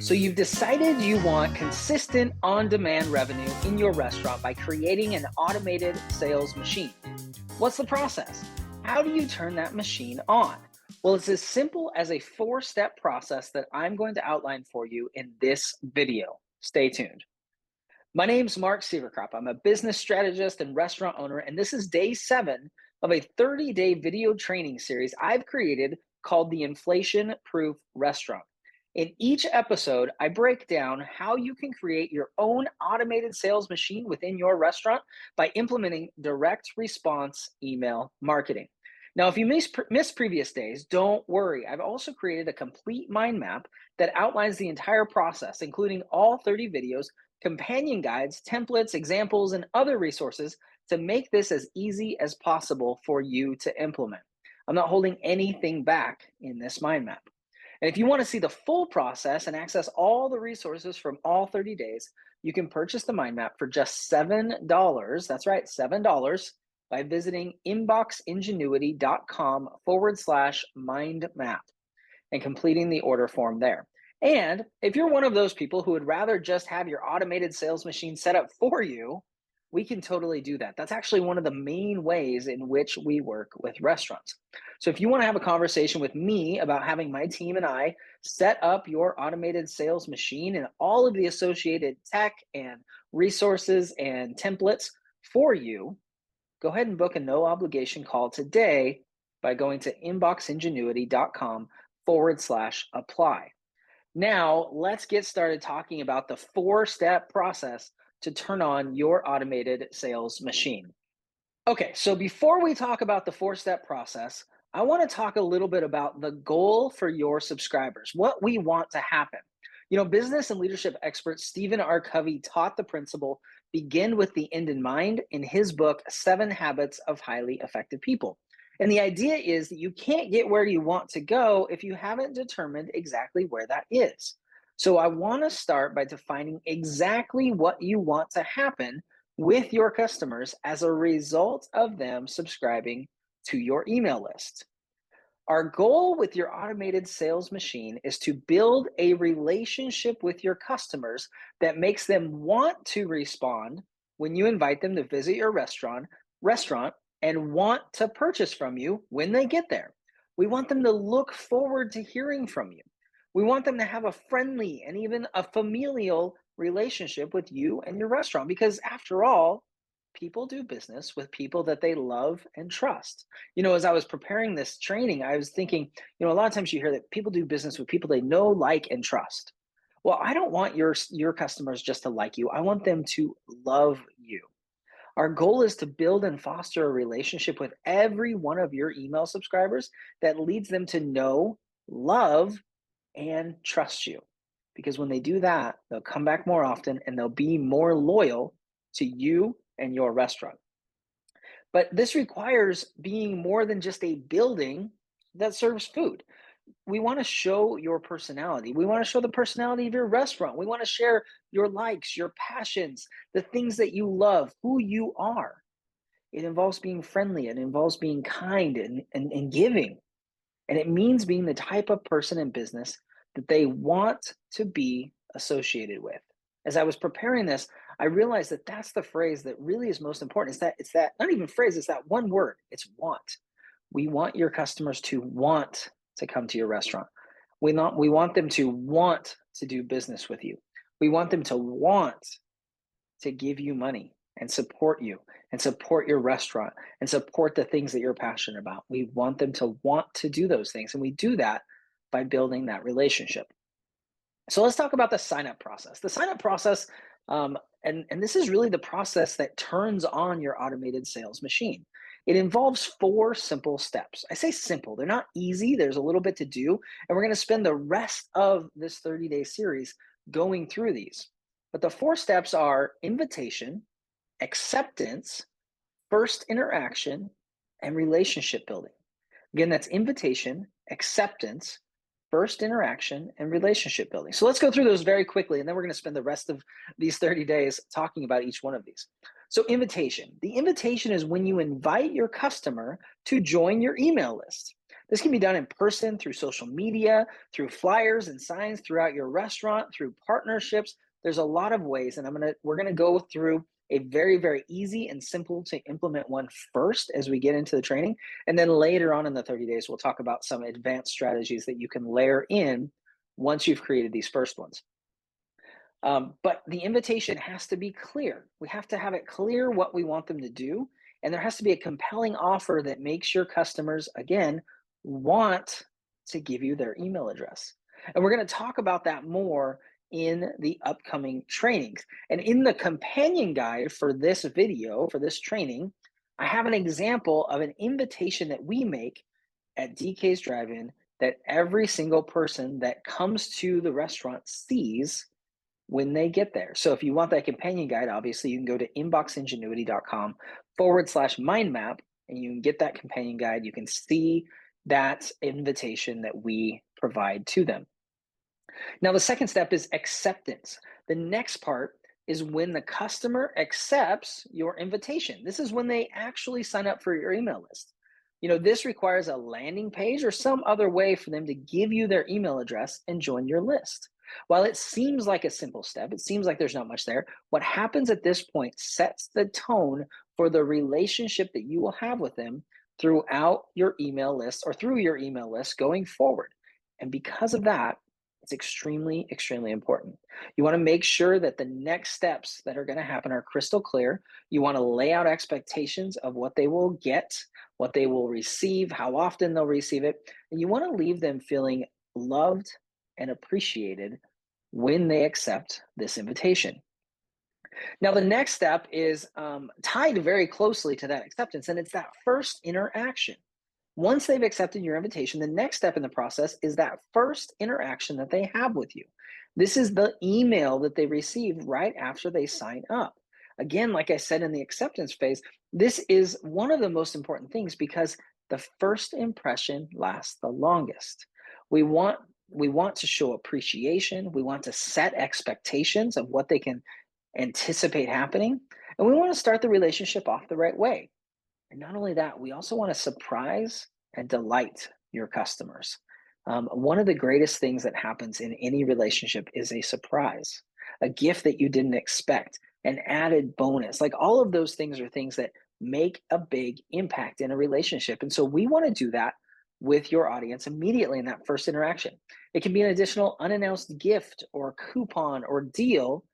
So you've decided you want consistent on-demand revenue in your restaurant by creating an automated sales machine. What's the process? How do you turn that machine on? Well, it's as simple as a four-step process that I'm going to outline for you in this video. Stay tuned. My name's Mark Sieverkrop. I'm a business strategist and restaurant owner, and this is day 7 of a 30-day video training series I've created called the Inflation Proof Restaurant. In each episode, I break down how you can create your own automated sales machine within your restaurant by implementing direct response email marketing. Now, if you missed previous days, don't worry. I've also created a complete mind map that outlines the entire process, including all 30 videos, companion guides, templates, examples, and other resources to make this as easy as possible for you to implement. I'm not holding anything back in this mind map. And if you want to see the full process and access all the resources from all 30 days, you can purchase the mind map for just $7. That's right, $7 by visiting inboxingenuity.com/mind map and completing the order form there. And if you're one of those people who would rather just have your automated sales machine set up for you, we can totally do that. That's actually one of the main ways in which we work with restaurants. So if you want to have a conversation with me about having my team and I set up your automated sales machine and all of the associated tech and resources and templates for you, go ahead and book a no obligation call today by going to inboxingenuity.com/apply. Now, let's get started talking about the 4-step process to turn on your automated sales machine. Okay, so before we talk about the 4-step process, I want to talk a little bit about the goal for your subscribers, what we want to happen. You know, business and leadership expert Stephen R. Covey taught the principle begin with the end in mind in his book, 7 Habits of Highly Effective People. And the idea is that you can't get where you want to go if you haven't determined exactly where that is. So I want to start by defining exactly what you want to happen with your customers as a result of them subscribing to your email list. Our goal with your automated sales machine is to build a relationship with your customers that makes them want to respond when you invite them to visit your restaurant and want to purchase from you when they get there. We want them to look forward to hearing from you. We want them to have a friendly and even a familial relationship with you and your restaurant because, after all, people do business with people that they love and trust. You know, as I was preparing this training, I was thinking, a lot of times you hear that people do business with people they know, like, and trust. Well, I don't want your customers just to like you. I want them to love you. Our goal is to build and foster a relationship with every one of your email subscribers that leads them to know, love, and trust you. Because when they do that, they'll come back more often and they'll be more loyal to you and your restaurant. But this requires being more than just a building that serves food. We want to show your personality. We want to show the personality of your restaurant. We want to share your likes, your passions, the things that you love, who you are. It involves being friendly. It involves being kind and giving. And it means being the type of person in business that they want to be associated with. As I was preparing this, I realized that that's the phrase that really is most important. It's that not even phrase, it's that one word. It's want. We want your customers to want to come to your restaurant. We want them to want to do business with you. We want them to want to give you money and support you and support your restaurant and support the things that you're passionate about. We want them to want to do those things. And we do that by building that relationship. So let's talk about the sign-up process. The sign-up process, and this is really the process that turns on your automated sales machine. It involves 4 simple steps. I say simple, they're not easy. There's a little bit to do, and we're going to spend the rest of this 30-day series going through these. But the 4 steps are invitation, acceptance, first interaction, and relationship building. Again, that's invitation, acceptance, first interaction, and relationship building. So let's go through those very quickly, and then we're going to spend the rest of these 30 days talking about each one of these. So invitation. The invitation is when you invite your customer to join your email list. This can be done in person, through social media, through flyers and signs throughout your restaurant, through partnerships. There's a lot of ways, and we're gonna go through a very, very easy and simple to implement one first as we get into the training. And then later on in the 30 days, we'll talk about some advanced strategies that you can layer in once you've created these first ones. But the invitation has to be clear. We have to have it clear what we want them to do. And there has to be a compelling offer that makes your customers, again, want to give you their email address. And we're going to talk about that more in the upcoming trainings. And in the companion guide for this video, for this training, I have an example of an invitation that we make at DK's Drive-In that every single person that comes to the restaurant sees when they get there. So if you want that companion guide, obviously you can go to inboxingenuity.com/mind map and you can get that companion guide. You can see that invitation that we provide to them. Now, the second step is acceptance. The next part is when the customer accepts your invitation. This is when they actually sign up for your email list. This requires a landing page or some other way for them to give you their email address and join your list. While it seems like a simple step, it seems like there's not much there, what happens at this point sets the tone for the relationship that you will have with them throughout your email list or through your email list going forward. And because of that, it's extremely, extremely important. You want to make sure that the next steps that are going to happen are crystal clear. You want to lay out expectations of what they will get, what they will receive, how often they'll receive it. And you want to leave them feeling loved and appreciated when they accept this invitation. Now, the next step is tied very closely to that acceptance, and it's that first interaction. Once they've accepted your invitation, the next step in the process is that first interaction that they have with you. This is the email that they receive right after they sign up. Again, like I said in the acceptance phase, this is one of the most important things because the first impression lasts the longest. We want to show appreciation. We want to set expectations of what they can anticipate happening. And we want to start the relationship off the right way. And not only that, we also want to surprise and delight your customers. One of the greatest things that happens in any relationship is a surprise, a gift that you didn't expect, an added bonus. Like all of those things are things that make a big impact in a relationship. And so we want to do that with your audience immediately in that first interaction. It can be an additional unannounced gift or coupon or deal.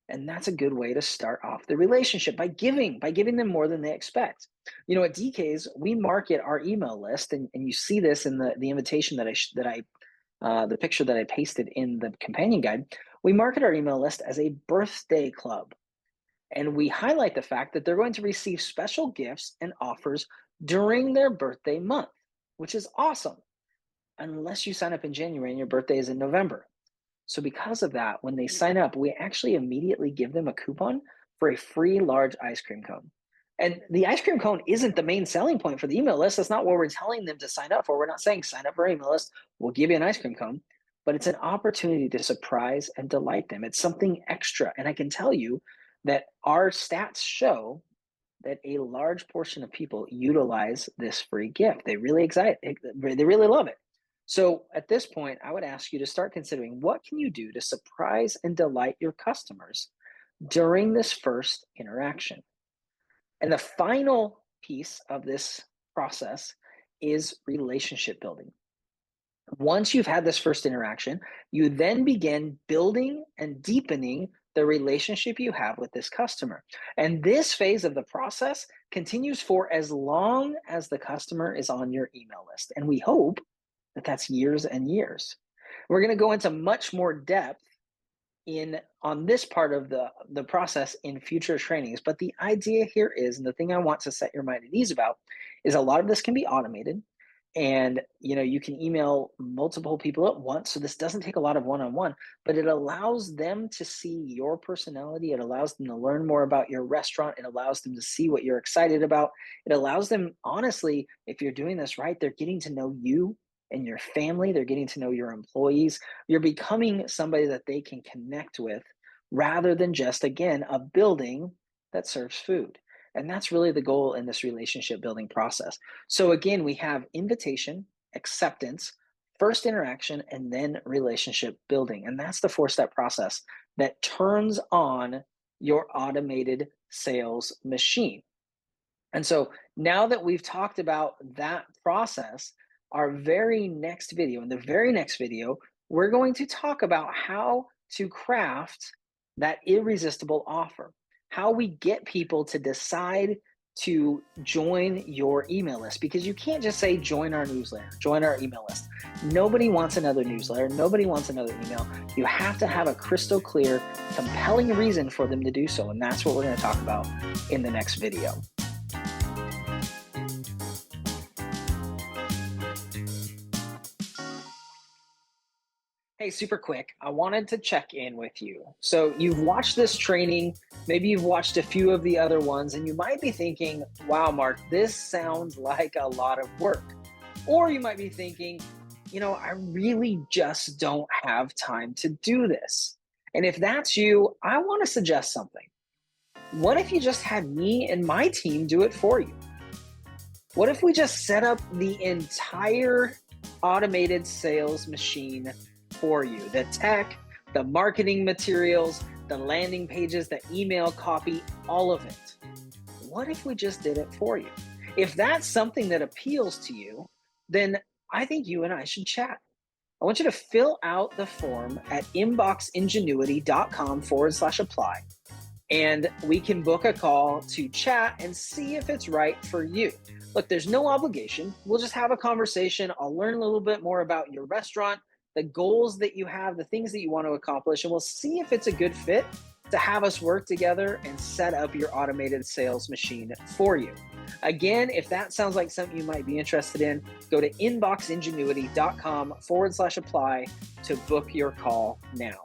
And that's a good way to start off the relationship by giving them more than they expect. At DK's, we market our email list, and you see this in the invitation the picture that I pasted in the companion guide. We market our email list as a birthday club. And we highlight the fact that they're going to receive special gifts and offers during their birthday month, which is awesome, unless you sign up in January and your birthday is in November. So because of that, when they sign up, we actually immediately give them a coupon for a free large ice cream cone. And the ice cream cone isn't the main selling point for the email list. That's not what we're telling them to sign up for. We're not saying sign up for our email list, we'll give you an ice cream cone, but it's an opportunity to surprise and delight them. It's something extra. And I can tell you that our stats show that a large portion of people utilize this free gift. They really love it. So at this point, I would ask you to start considering what can you do to surprise and delight your customers during this first interaction. And the final piece of this process is relationship building. Once you've had this first interaction, you then begin building and deepening the relationship you have with this customer. And this phase of the process continues for as long as the customer is on your email list. And we hope that that's years and years. We're going to go into much more depth on this part of the process in future trainings. But the idea here is, and the thing I want to set your mind at ease about, is a lot of this can be automated. And you can email multiple people at once. So this doesn't take a lot of one-on-one, but it allows them to see your personality. It allows them to learn more about your restaurant. It allows them to see what you're excited about. It allows them, honestly, if you're doing this right, they're getting to know you and your family. They're getting to know your employees. You're becoming somebody that they can connect with rather than just, again, a building that serves food. And that's really the goal in this relationship building process. So again, we have invitation, acceptance, first interaction, and then relationship building. And that's the four-step process that turns on your automated sales machine. And so now that we've talked about that process, our very next video, in the very next video, we're going to talk about how to craft that irresistible offer, how we get people to decide to join your email list, because you can't just say join our newsletter, join our email list. Nobody wants another newsletter, nobody wants another email. You have to have a crystal clear, compelling reason for them to do so, and that's what we're going to talk about in the next video. Hey, super quick, I wanted to check in with you. So you've watched this training, maybe you've watched a few of the other ones, and you might be thinking, wow, Mark, this sounds like a lot of work. Or you might be thinking, I really just don't have time to do this. And if that's you, I want to suggest something. What if you just had me and my team do it for you? What if we just set up the entire automated sales machine for you? The tech, the marketing materials, the landing pages, the email copy, all of it. What if we just did it for you? If that's something that appeals to you, then I think you and I should chat. I want you to fill out the form at inboxingenuity.com/apply. And we can book a call to chat and see if it's right for you. Look, there's no obligation. We'll just have a conversation. I'll learn a little bit more about your restaurant, the goals that you have, the things that you want to accomplish, and we'll see if it's a good fit to have us work together and set up your automated sales machine for you. Again, if that sounds like something you might be interested in, go to inboxingenuity.com/apply to book your call now.